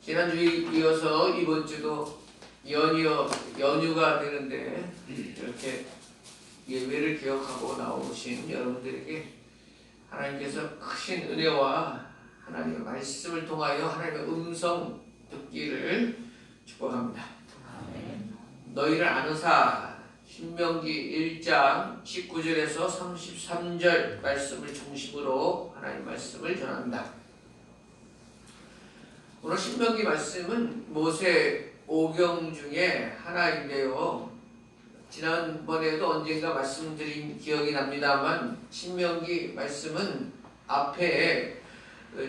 지난주에 이어서 이번 주도 연휴가 되는데 이렇게 예배를 기억하고 나오신 여러분들에게 하나님께서 크신 은혜와 하나님의 말씀을 통하여 하나님의 음성 듣기를 축복합니다. 너희를 아느사 신명기 1장 19절에서 33절 말씀을 중심으로 하나님 말씀을 전합니다. 오늘 신명기 말씀은 모세 오경 중에 하나인데요. 지난번에도 언젠가 말씀드린 기억이 납니다만 신명기 말씀은 앞에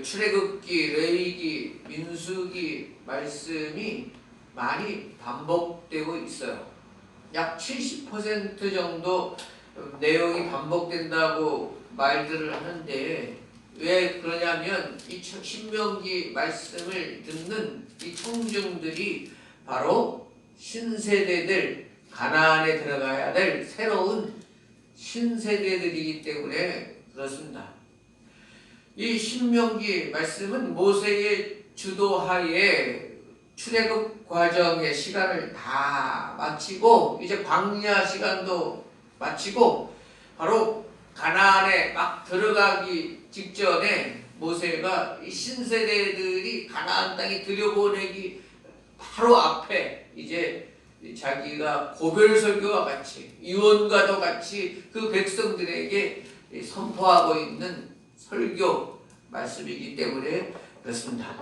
출애굽기, 레위기, 민수기 말씀이 많이 반복되고 있어요. 약 70% 정도 내용이 반복된다고 말들을 하는데 왜 그러냐면 이 신명기 말씀을 듣는 이 청중들이 바로 신세대들, 가나안에 들어가야 될 새로운 신세대들이기 때문에 그렇습니다. 이 신명기 말씀은 모세의 주도하에 출애굽 과정의 시간을 다 마치고 이제 광야 시간도 마치고 바로 가나안에 막 들어가기 직전에 모세가 이 신세대들이 가나안 땅에 들여보내기 바로 앞에 이제 자기가 고별설교와 같이 유언과도 같이 그 백성들에게 선포하고 있는 설교 말씀이기 때문에 그렇습니다.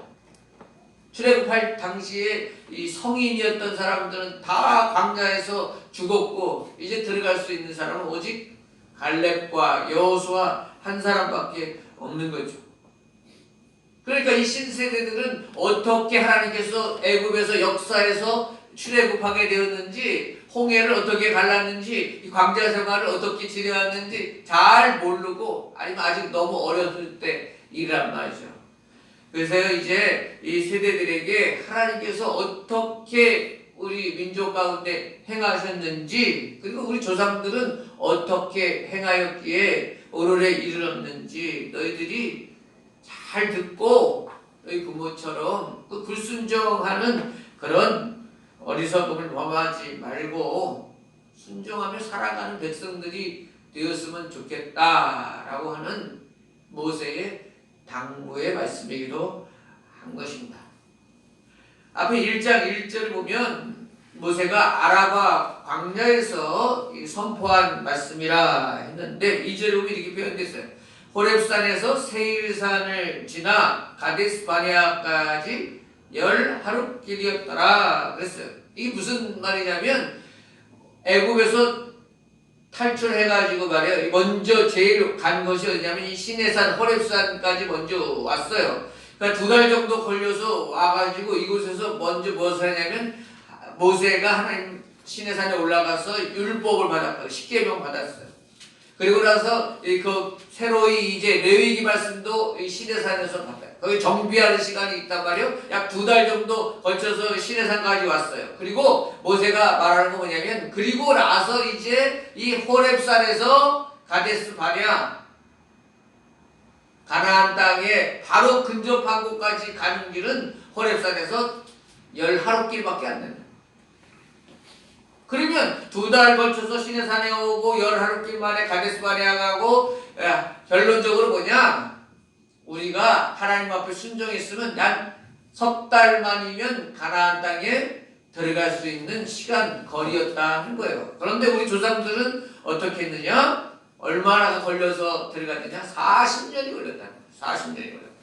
출애굽할 당시에 이 성인이었던 사람들은 다 광야에서 죽었고 이제 들어갈 수 있는 사람은 오직 갈렙과 여호수아 한 사람밖에 없는 거죠. 그러니까 이 신세대들은 어떻게 하나님께서 애굽에서 역사에서 출애굽하게 되었는지, 홍해를 어떻게 갈랐는지, 이 광야 생활을 어떻게 지내왔는지 잘 모르고 아니면 아직 너무 어렸을 때이란 말이죠. 그래서 이제 이 세대들에게 하나님께서 어떻게 우리 민족 가운데 행하셨는지, 그리고 우리 조상들은 어떻게 행하였기에 오늘에 이르렀는지 너희들이 잘 듣고 너희 부모처럼 그 불순종하는 그런 어리석음을 범하지 말고 순종하며 살아가는 백성들이 되었으면 좋겠다라고 하는 모세의 당부의 말씀이기도 한 것입니다. 앞에 1장 1절을 보면 모세가 아라바 광야에서 선포한 말씀이라 했는데 2절에 보면 이렇게 표현됐어요. 호렙산에서 세일산을 지나 가데스 바네아까지 10하룻길이었더라 그랬어요. 이게 무슨 말이냐면 애굽에서 탈출해가지고 말이에요. 먼저 제일 간 것이 어디냐면 이 시내산 호렙산까지 먼저 왔어요. 그러니까 2달 정도 걸려서 와가지고 이곳에서 먼저 무엇을 하냐면 모세가 하나님 시내산에 올라가서 율법을 받았고 십계명 받았어요. 그리고 나서 그 새로이 이제 레위기 말씀도 이 시내산에서 받아요. 거기 정비하는 시간이 있단 말이에요. 약 2달 정도 걸쳐서 시내산까지 왔어요. 그리고 모세가 말하는 거 뭐냐면 그리고 나서 이제 이 호렙산에서 가데스 바네아 가나안 땅에 바로 근접한 곳까지 가는 길은 호렙산에서 10하룻길밖에 안 됩니다. 그러면 2달 걸쳐서 시내산에 오고 10하룻길 만에 가데스 바네아 가고 결론적으로 뭐냐? 우리가 하나님 앞에 순종했으면 난 석 달만이면 가나안 땅에 들어갈 수 있는 시간 거리였다 한 거예요. 그런데 우리 조상들은 어떻게 했느냐? 얼마나 걸려서 들어갔느냐? 40년이 걸렸다. 40년이 걸렸다.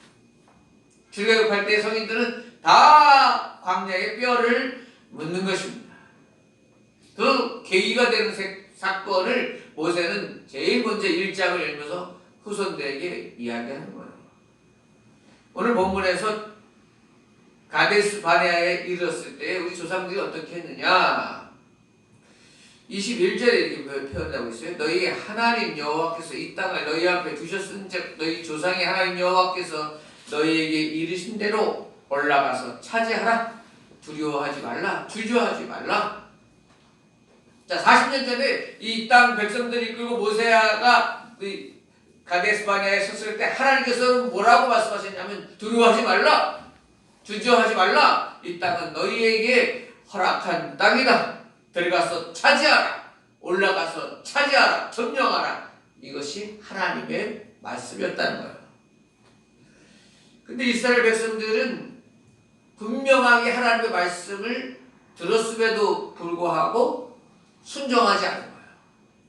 출애굽할 때 성인들은 다 광야에 뼈를 묻는 것입니다. 그 계기가 되는 사건을 모세는 제일 먼저 1장을 열면서 후손들에게 이야기하는 거예요. 오늘 본문에서 가데스 바네아에 이르렀을 때 우리 조상들이 어떻게 했느냐? 21절에 이렇게 표현하고 있어요. 너희 하나님 여호와께서 이 땅을 너희 앞에 두셨은즉 너희 조상의 하나님 여호와께서 너희에게 이르신 대로 올라가서 차지하라. 두려워하지 말라. 주저하지 말라. 자, 40년 전에 이 땅 백성들이 이끌고 모세가 가데스 바네아에 섰을 때 하나님께서는 뭐라고 말씀하셨냐면 두려워하지 말라. 주저하지 말라. 이 땅은 너희에게 허락한 땅이다. 들어가서 차지하라. 올라가서 차지하라. 점령하라. 이것이 하나님의 말씀이었다는 거예요. 근데 이스라엘 백성들은 분명하게 하나님의 말씀을 들었음에도 불구하고 순종하지 않은 거예요.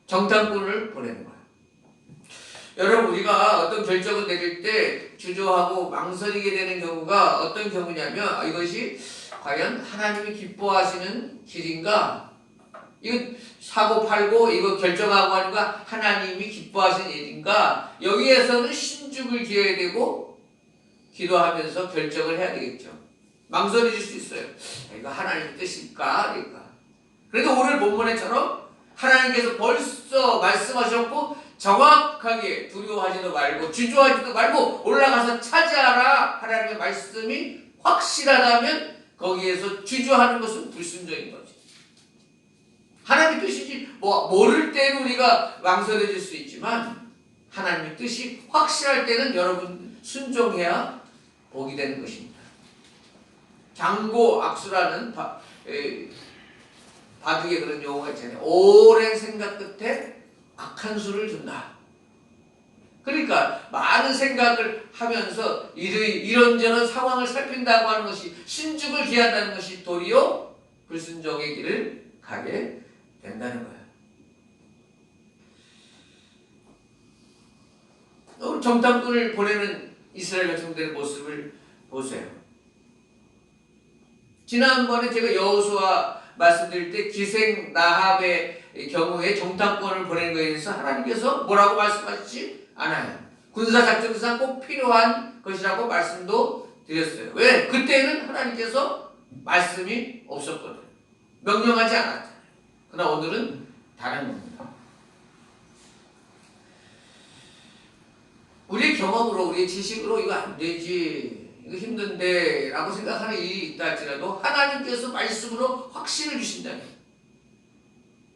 정탐꾼을 보내는 거예요. 여러분, 우리가 어떤 결정을 내릴 때 주저하고 망설이게 되는 경우가 어떤 경우냐면, 이것이 과연 하나님이 기뻐하시는 길인가? 이거 사고 팔고 이거 결정하고 하는 거 하나님이 기뻐하시는 일인가? 여기에서는 신중을 기해야 되고 기도하면서 결정을 해야 되겠죠. 망설여질 수 있어요. 이거 하나님의 뜻일까? 그러니까. 그래도 오늘 본문에처럼 하나님께서 벌써 말씀하셨고 정확하게 두려워하지도 말고 주저하지도 말고 올라가서 차지하라. 하나님의 말씀이 확실하다면 거기에서 주저하는 것은 불순종인 거지. 하나님의 뜻이지 모를 때는 우리가 망설여질 수 있지만 하나님의 뜻이 확실할 때는 여러분 순종해야 복이 되는 것입니다. 장고악수라는 바둑에 그런 용어가 있잖아요. 오랜 생각 끝에 악한 수를 준다. 그러니까 많은 생각을 하면서 이런저런 상황을 살핀다고 하는 것이 신중을 기한다는 것이 도리어 불순종의 길을 가게 된다는 거예요. 정탐꾼을 보내는 이스라엘 백성들의 모습을 보세요. 지난번에 제가 여호수아 말씀드릴 때 기생 나합의 경우에 정탐꾼을 보내는 것에 대해서 하나님께서 뭐라고 말씀하시지 않아요. 군사작전상 꼭 필요한 것이라고 말씀도 드렸어요. 왜? 그때는 하나님께서 말씀이 없었거든. 명령하지 않았잖아요. 그러나 오늘은 다른 겁니다. 우리의 경험으로, 우리의 지식으로 이거 안 되지, 이거 힘든데 라고 생각하는 일이 있다 할지라도 하나님께서 말씀으로 확신을 주신다면,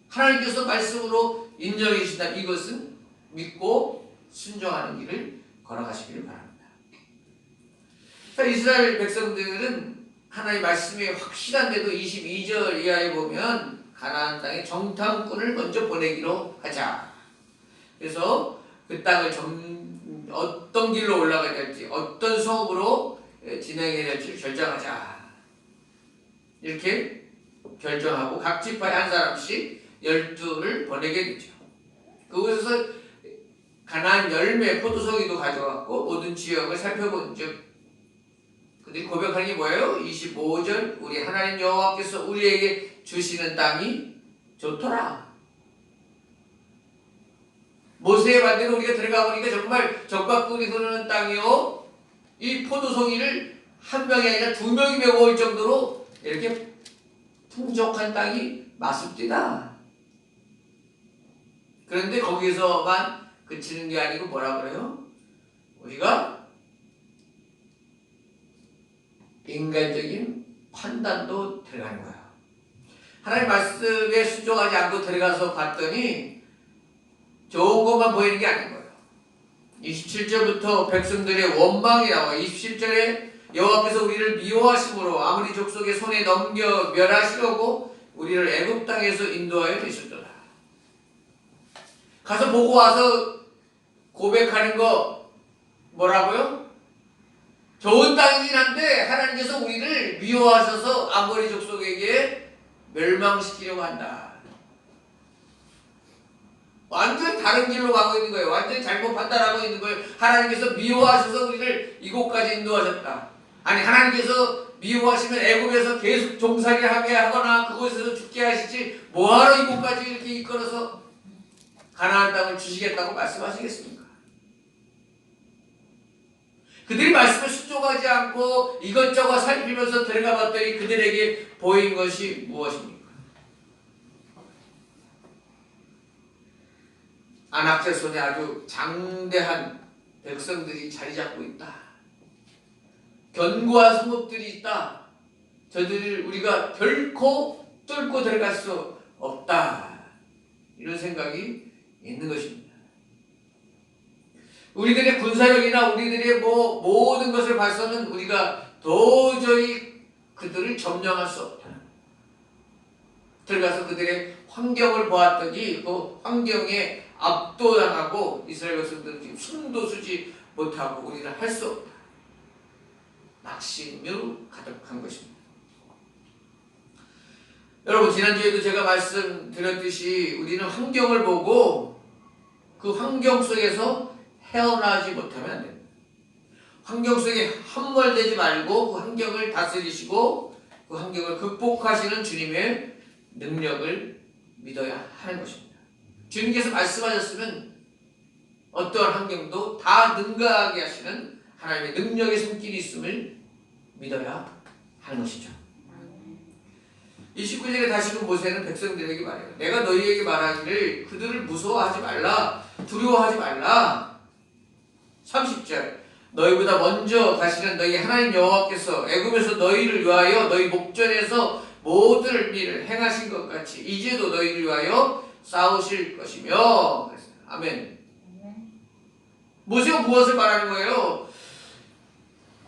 하나님께서 말씀으로 인정해 주신다면 이것은 믿고 순종하는 길을 걸어가시기를 바랍니다. 자, 이스라엘 백성들은 하나님의 말씀이 확실한데도 22절 이하에 보면 가나안 땅에 정탐꾼을 먼저 보내기로 하자. 그래서 그 땅을 어떤 길로 올라가야 될지, 어떤 성읍으로 진행해야 될지 결정하자. 이렇게 결정하고 각 지파에 한 사람씩 12를 보내게 되죠. 그곳에서 가나안 열매 포도송이도 가져왔고 모든 지역을 살펴본 즉 그들이 고백하는 게 뭐예요? 25절 우리 하나님 여호와께서 우리에게 주시는 땅이 좋더라. 모세의 반대로 우리가 들어가 보니까 정말 적박꾼이 흐르는 땅이요, 이 포도송이를 한 명이 아니라 두 명이 메워올 정도로 이렇게 풍족한 땅이 마습디다. 그런데 거기서만 그치는 게 아니고 뭐라 그래요? 우리가 인간적인 판단도 들어가는 거야. 하나님 말씀에 순종하지 않고 들어가서 봤더니 좋은 것만 보이는 게 아닌 거예요. 27절부터 백성들의 원망이 나와. 27절에 여호와께서 우리를 미워하심으로 아무리 족속의 손에 넘겨 멸하시려고 우리를 애굽 땅에서 인도하여 내셨더라. 가서 보고 와서 고백하는 거 뭐라고요? 좋은 땅이긴 한데 하나님께서 우리를 미워하셔서 아모리 족속에게 멸망시키려고 한다. 완전 다른 길로 가고 있는 거예요. 완전히 잘못 판단하고 있는 거예요. 하나님께서 미워하셔서 우리를 이곳까지 인도하셨다. 아니, 하나님께서 미워하시면 애굽에서 계속 종살이하게 하거나 그곳에서 죽게 하시지 뭐하러 이곳까지 이렇게 이끌어서 가나안 땅을 주시겠다고 말씀하시겠습니까? 그들이 말씀을 순종하지 않고 이것저것 살피면서 들어가 봤더니 그들에게 보인 것이 무엇입니까? 안악재 손에 아주 장대한 백성들이 자리 잡고 있다. 견고한 성읍들이 있다. 저들을 우리가 결코 뚫고 들어갈 수 없다. 이런 생각이 있는 것입니다. 우리들의 군사력이나 우리들의 모든 것을 봐서는 우리가 도저히 그들을 점령할 수 없다. 들어가서 그들의 환경을 보았더니 그 환경에 압도당하고 이스라엘 백성들은 지금 숨도 쉬지 못하고 우리는 할 수 없다. 낙심으로 가득한 것입니다. 여러분, 지난주에도 제가 말씀드렸듯이 우리는 환경을 보고 그 환경 속에서 헤어나지 못하면 안 됩니다. 환경 속에 함몰되지 말고 그 환경을 다스리시고 그 환경을 극복하시는 주님의 능력을 믿어야 하는 것입니다. 주님께서 말씀하셨으면 어떠한 환경도 다 능가하게 하시는 하나님의 능력의 손길이 있음을 믿어야 하는 것이죠. 29절에 다시금 모세는 백성들에게 말해요. 내가 너희에게 말하기를 그들을 무서워하지 말라, 두려워하지 말라. 30절 너희보다 먼저 가시는 너희 하나님 여호와께서 애굽에서 너희를 위하여 너희 목전에서 모든 일을 행하신 것 같이 이제도 너희를 위하여 싸우실 것이며. 아멘. 모세가 무엇을 말하는 거예요?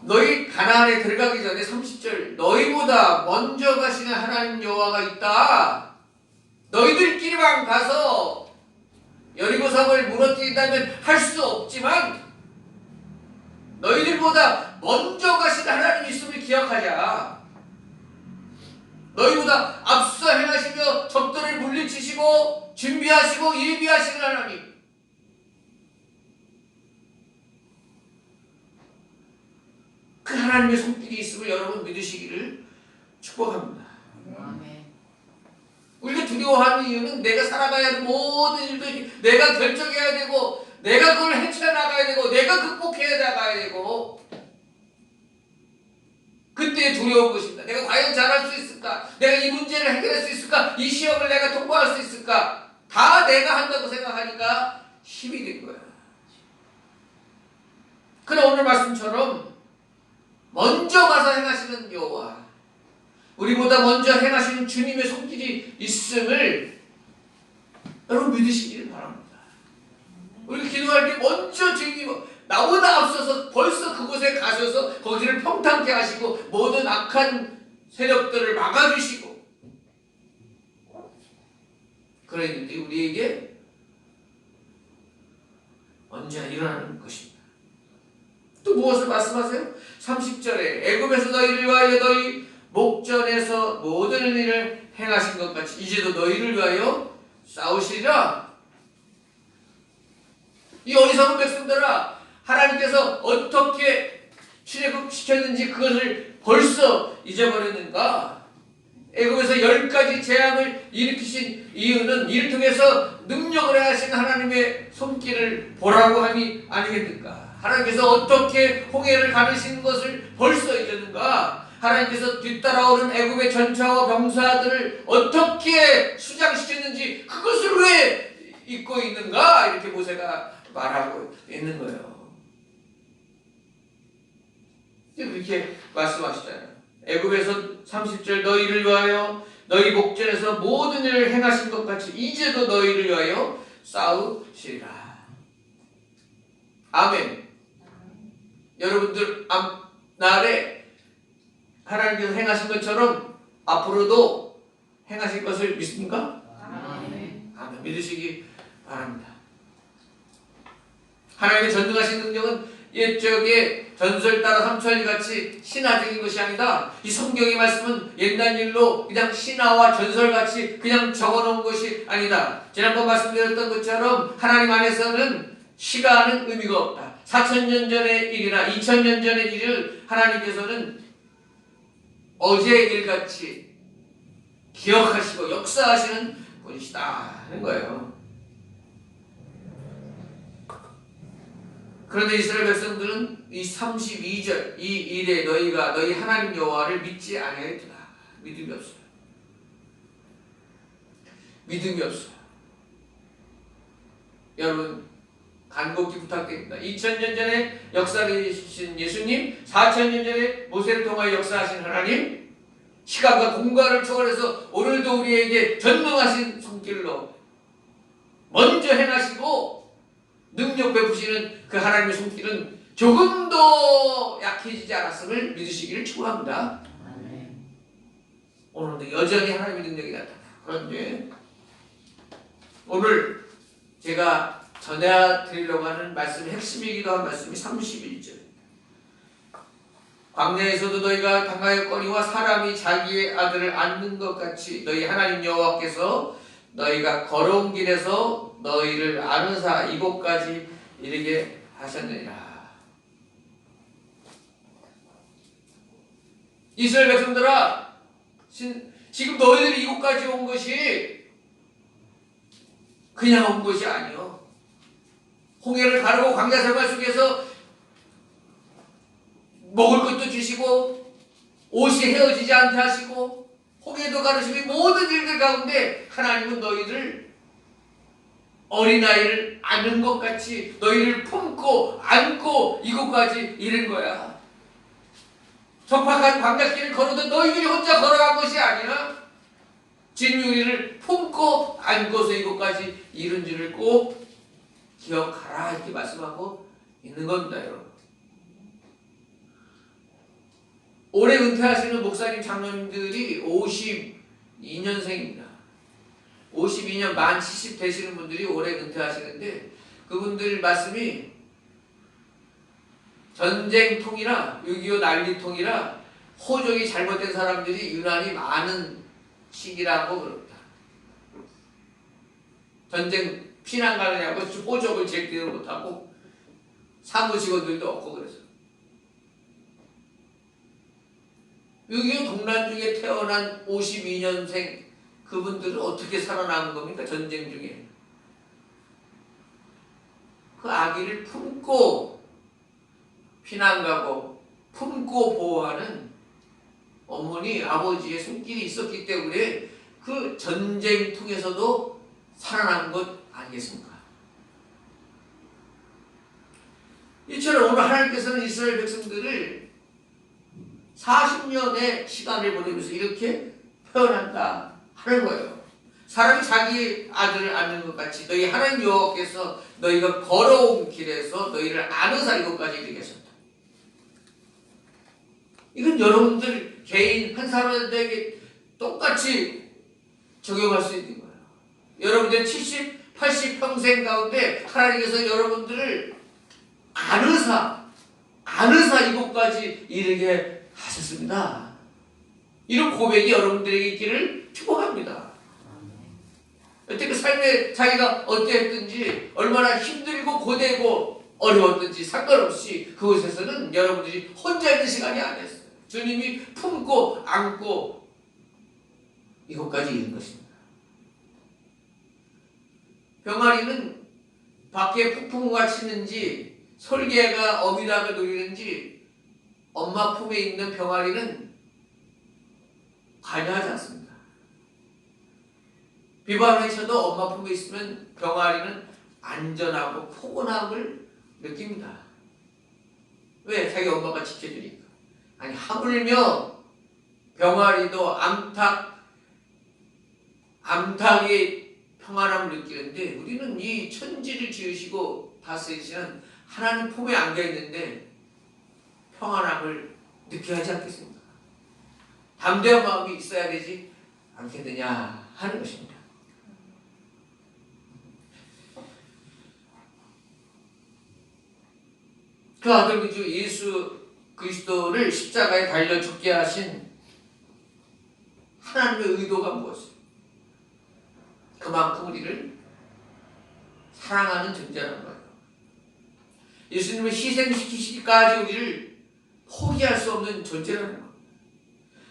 너희 가나안에 들어가기 전에 30절 너희보다 먼저 가시는 하나님 여호와가 있다. 너희들끼리만 가서 여리고 성을 무너뜨린다면 할 수 없지만 너희들보다 먼저 가시는 하나님이 있음을 기억하자. 너희보다 앞서 행하시며 적들을 물리치시고 준비하시고 예비하시는 하나님, 그 하나님의 손길이 있음을 여러분 믿으시기를 축복합니다. 아멘. 우리가 두려워하는 이유는 내가 살아가야 하는 모든 일들이 내가 결정해야 되고 내가 그걸 헤쳐나가야 되고 내가 극복해야 나가야 되고 그때 두려운 것입니다. 내가 과연 잘할 수 있을까? 내가 이 문제를 해결할 수 있을까? 이 시험을 내가 통과할 수 있을까? 다 내가 한다고 생각하니까 힘이 든 거야. 그러나 오늘 말씀처럼 먼저 가서 행하시는 여호와, 우리보다 먼저 행하시는 주님의 손길이 있음을 여러분 믿으시기를 바랍니다. 우리가 기도할 때 먼저 주님이 나보다 앞서서 벌써 그곳에 가셔서 거기를 평탄케 하시고 모든 악한 세력들을 막아주시고 그랬는데 우리에게 언제나 일어나는 것입니다. 또 무엇을 말씀하세요? 30절에 애굽에서 너희를 위하여 너희 목전에서 모든 일을 행하신 것 같이 이제도 너희를 위하여 싸우시리라. 이 어리석은 백성들아, 하나님께서 어떻게 출애굽시켰는지 그것을 벌써 잊어버렸는가? 애굽에서 10가지 재앙을 일으키신 이유는 이를 통해서 능력을 행하신 하나님의 손길을 보라고 함이 아니겠는가? 하나님께서 어떻게 홍해를 가르신 것을 벌써 잊었는가? 하나님께서 뒤따라오는 애굽의 전차와 병사들을 어떻게 수장시켰는지 그것을 왜 잊고 있는가? 이렇게 모세가 말하고 있는 거예요. 이렇게 말씀하시잖아요. 애굽에서 30절 너희를 위하여 너희 목전에서 모든 일을 행하신 것 같이 이제도 너희를 위하여 싸우시리라. 아멘. 여러분들 앞날에 하나님께서 행하신 것처럼 앞으로도 행하실 것을 믿습니까? 아멘. 아멘. 믿으시기 바랍니다. 하나님의 전능하신 능력은 옛적의 전설 따라 삼천리 같이 신화적인 것이 아니다. 이 성경의 말씀은 옛날 일로 그냥 신화와 전설같이 그냥 적어놓은 것이 아니다. 지난번 말씀드렸던 것처럼 하나님 안에서는 시간은 의미가 없다. 4000년 전의 일이나 2000년 전의 일을 하나님께서는 어제의 일같이 기억하시고 역사하시는 분이시다 하는 거예요. 그런데 이스라엘 백성들은 이 32절 이 일에 너희가 너희 하나님 여호와를 믿지 아니하였더라. 믿음이 없어요. 믿음이 없어요. 여러분 간곡히 부탁드립니다. 2000년 전에 역사하신 예수님, 4000년 전에 모세를 통하여 역사하신 하나님, 시간과 공간을 초월해서 오늘도 우리에게 전능하신 손길로 먼저 행하시고 능력 베푸시는 그 하나님의 손길은 조금도 약해지지 않았음을 믿으시기를 축원합니다. 아멘. 오늘도 여전히 하나님의 능력이 나타나. 그런데 오늘 제가 전해드리려고 하는 말씀의 핵심이기도 한 말씀이 31절. 광야에서도 너희가 당하였거니와 사람이 자기의 아들을 안는 것 같이 너희 하나님 여호와께서 너희가 걸어온 길에서 너희를 안으사 이곳까지 이르게 하셨느니라. 이스라엘 백성들아, 지금 너희들이 이곳까지 온 것이 그냥 온 것이 아니요. 홍해를 가르고 광야 생활 속에서 먹을 것도 주시고 옷이 헤어지지 않게 하시고 홍해도 가르시고 모든 일들 가운데 하나님은 너희를 어린아이를 안는 것 같이 너희를 품고 안고 이곳까지 이른 거야. 적박한 광야길을 걸어도 너희들이 혼자 걸어간 것이 아니야. 진유리를 품고 안고서 이곳까지 이른 줄을 꼭 기억하라 이렇게 말씀하고 있는 겁니다, 여러분. 올해 은퇴하시는 목사님 장로님들이 52년생입니다. 52년 만 70 되시는 분들이 올해 은퇴하시는데 그분들 말씀이 전쟁통이라 6.25 난리통이라 호적이 잘못된 사람들이 유난히 많은 시기라고 그럽니다. 전쟁 피난 가느냐고 호적을 제대로 못하고 사무직원들도 없고 그래서 6.25 동란 중에 태어난 52년생 그분들은 어떻게 살아남은 겁니까? 전쟁 중에 그 아기를 품고 피난 가고 품고 보호하는 어머니 아버지의 손길이 있었기 때문에 그 전쟁통에서도 살아남은 것 아니겠습니까? 이처럼 오늘 하나님께서는 이스라엘 백성들을 40년의 시간을 보내면서 이렇게 표현한다 하는 거예요. 사람이 자기 아들을 안는 것 같이 너희 하나님 여호와께서 너희가 걸어온 길에서 너희를 안으사 이곳까지 이르게 하셨다. 이건 여러분들 개인 한 사람에게 똑같이 적용할 수 있는 거예요. 여러분들 70, 80 평생 가운데 하나님께서 여러분들을 안으사 이곳까지 이르게 하셨습니다. 이런 고백이 여러분들에게 있기를 축복합니다. 어떻게 삶에 자기가 어땠든지 얼마나 힘들고 고되고 어려웠든지 상관없이 그곳에서는 여러분들이 혼자 있는 시간이 아니었어요. 주님이 품고 안고 이곳까지 이른 것입니다. 병아리는 밖에 폭풍우가 치는지 솔개가 어미락을 노리는지 엄마 품에 있는 병아리는 관여하지 않습니다. 비바람이 쳐도 엄마 품에 있으면 병아리는 안전하고 포근함을 느낍니다. 왜? 자기 엄마가 지켜주니까. 아니 하물며 병아리도 암탉이 평안함을 느끼는데 우리는 이 천지를 지으시고 다스리시는 하나님 품에 안겨있는데 평안함을 느껴야 하지 않겠습니까? 담대한 마음이 있어야 되지 않겠느냐 하는 것입니다. 그 아들 구주 예수 그리스도를 십자가에 달려 죽게 하신 하나님의 의도가 무엇이에요? 그만큼 우리를 사랑하는 존재라는 거예요. 예수님을 희생시키시기까지 우리를 포기할 수 없는 존재라는 거예요.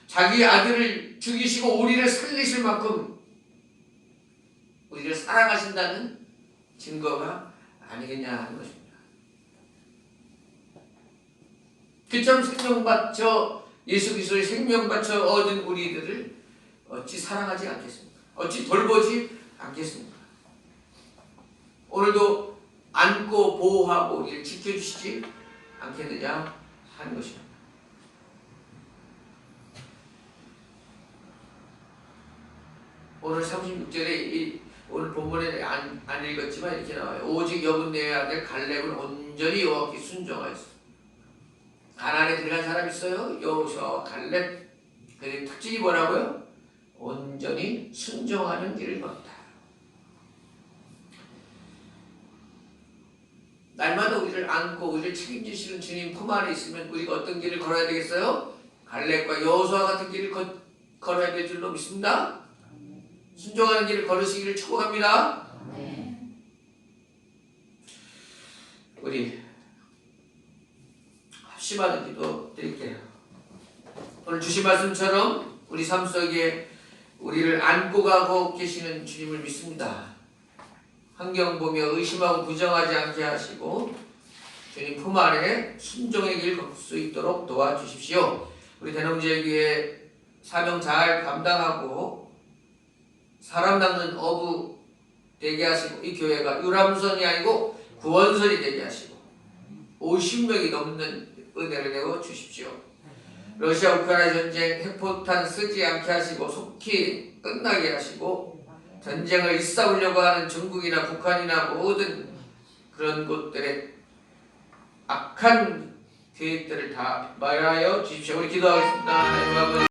자기 아들을 죽이시고 우리를 살리실 만큼 우리를 사랑하신다는 증거가 아니겠냐 하는 것입니다. 그처럼 생명 바쳐 예수 그리스도의 생명 바쳐 얻은 우리들을 어찌 사랑하지 않겠습니까? 어찌 돌보지 않겠습니까? 오늘도 안고 보호하고 우리를 지켜주시지 않겠느냐 하는 것입니다. 오늘 36절에 오늘 본문에 안 읽었지만 이렇게 나와요. 오직 여분네의 아들 갈렙은 온전히 여호와께 순종하였어. 가나안에 들어간 사람 있어요? 여호수아와 갈렙. 그의 특징이 뭐라고요? 온전히 순종하는 길을 걷다. 날마다 우리를 안고 우리를 책임지시는 주님 품 안에 있으면 우리가 어떤 길을 걸어야 되겠어요? 갈렙과 여호수아 같은 길을 걸어야 될 줄로 믿습니다. 순종하는 길을 걸으시기를 축복합니다. 네. 우리 합심하는 기도 드릴게요. 오늘 주신 말씀처럼 우리 삶 속에 우리를 안고 가고 계시는 주님을 믿습니다. 환경 보며 의심하고 부정하지 않게 하시고 주님 품 안에 순종의 길 걷을 수 있도록 도와주십시오. 우리 대농제일교회 사명 잘 감당하고 사람 낚는 어부 되게 하시고 이 교회가 유람선이 아니고 구원선이 되게 하시고 50명이 넘는 은혜를 내어 주십시오. 러시아 우크라이나 전쟁 핵포탄 쓰지 않게 하시고 속히 끝나게 하시고 전쟁을 일삼으려고 하는 중국이나 북한이나 모든 그런 곳들의 악한 계획들을 다 말하여 주십시오. 우리 기도하겠습니다. 하나님 아버지.